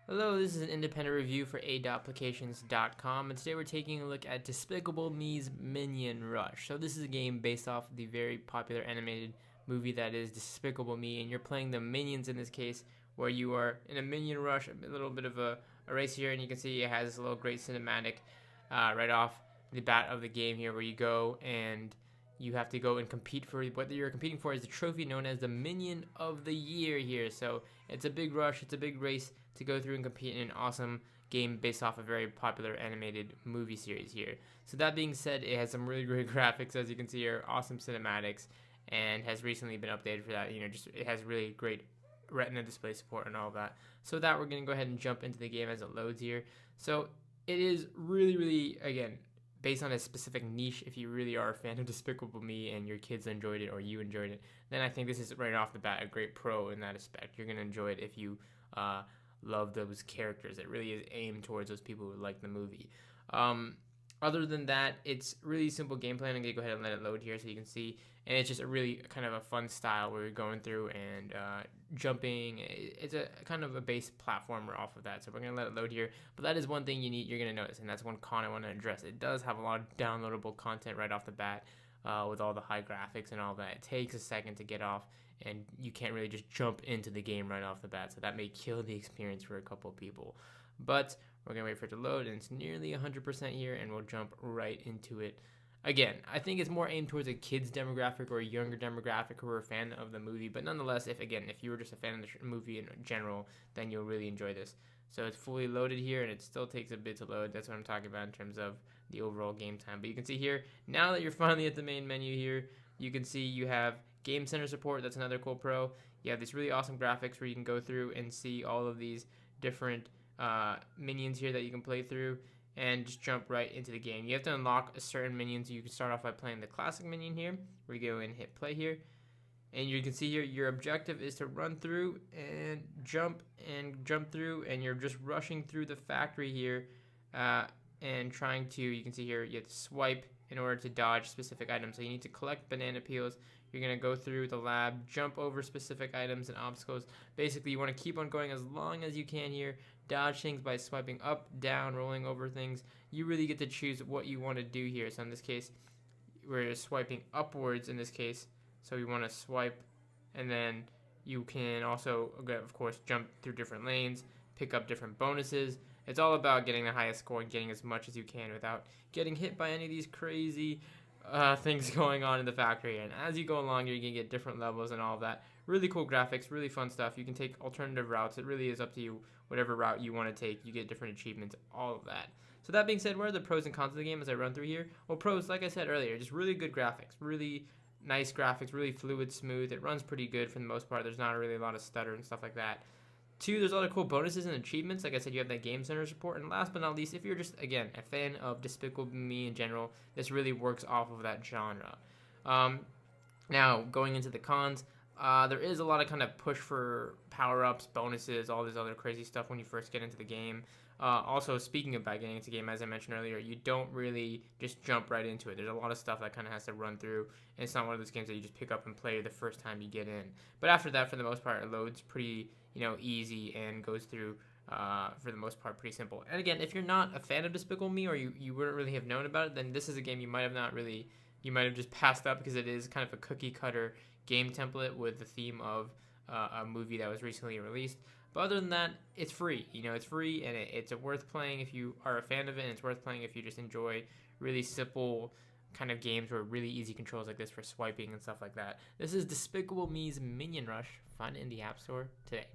Hello, this is an independent review for a.applications.com, and today we're taking a look at Despicable Me's Minion Rush. So this is a game based off of the very popular animated movie that is Despicable Me, and you're playing the Minions in this case, where you are in a Minion Rush, a little bit of a race here, and you can see it has this little great cinematic right off the bat of the game here, where you go and you have to go and compete for what you're competing for is the trophy known as the Minion of the Year here. So it's a big rush, it's a big race to go through and compete in an awesome game based off a very popular animated movie series here. So that being said, it has some really great graphics, as you can see here, awesome cinematics, and has recently been updated for that. Just it has really great retina display support and all of that. So with that, we're going to go ahead and jump into the game as it loads here. So it is really, again, based on a specific niche. If you really are a fan of Despicable Me and your kids enjoyed it or you enjoyed it, then I think this is right off the bat a great pro in that aspect. You're going to enjoy it if you love those characters. It really is aimed towards those people who like the movie. Other than that, it's really simple gameplay. I'm going to go ahead and let it load here so you can see. And it's just a really kind of a fun style where you're going through and jumping. It's a kind of a base platformer off of that. So we're going to let it load here. But that is one thing you're going to notice, and that's one con I want to address. It does have a lot of downloadable content right off the bat with all the high graphics and all that. It takes a second to get off, and you can't really just jump into the game right off the bat. So that may kill the experience for a couple of people. But we're going to wait for it to load, and it's nearly 100% here, and we'll jump right into it. Again, I think it's more aimed towards a kids demographic or a younger demographic who are a fan of the movie. But nonetheless, if you were just a fan of the movie in general, then you'll really enjoy this. So it's fully loaded here, and it still takes a bit to load. That's what I'm talking about in terms of the overall game time. But you can see here, now that you're finally at the main menu here, you can see you have Game Center support. That's another cool pro. You have these really awesome graphics where you can go through and see all of these different minions here that you can play through and just jump right into the game. You have to unlock a certain minion, so you can start off by playing the classic minion here, where you go and hit play here. And you can see here your objective is to run through and jump through, and you're just rushing through the factory here and trying to, you can see here, you have to swipe in order to dodge specific items. So you need to collect banana peels. You're going to go through the lab, jump over specific items and obstacles. Basically, you want to keep on going as long as you can here. Dodge things by swiping up, down, rolling over things. You really get to choose what you want to do here. So in this case, we're swiping upwards in this case. So we want to swipe, and then you can also, of course, jump through different lanes, pick up different bonuses. It's all about getting the highest score and getting as much as you can without getting hit by any of these crazy things going on in the factory. And as you go along, you're going to get different levels and all of that. Really cool graphics, really fun stuff. You can take alternative routes. It really is up to you, whatever route you want to take. You get different achievements, all of that. So that being said, what are the pros and cons of the game as I run through here? Well, pros, like I said earlier, just really good graphics, really nice graphics, really fluid, smooth. It runs pretty good for the most part. There's not really a lot of stutter and stuff like that. Two, there's a lot of cool bonuses and achievements. Like I said, you have that Game Center support. And last but not least, if you're just, again, a fan of Despicable Me in general, this really works off of that genre. Now, going into the cons, there is a lot of kind of push for power-ups, bonuses, all this other crazy stuff when you first get into the game. Also, speaking about getting into the game, as I mentioned earlier, you don't really just jump right into it. There's a lot of stuff that kind of has to run through, and it's not one of those games that you just pick up and play the first time you get in. But after that, for the most part, it loads pretty easy and goes through, for the most part, pretty simple. And again, if you're not a fan of Despicable Me or you wouldn't really have known about it, then this is a game you might have just passed up because it is kind of a cookie-cutter game template with the theme of a movie that was recently released. But other than that, it's free. It's free, and it's worth playing if you are a fan of it, and it's worth playing if you just enjoy really simple kind of games or really easy controls like this for swiping and stuff like that. This is Despicable Me's Minion Rush. Find it in the App Store today.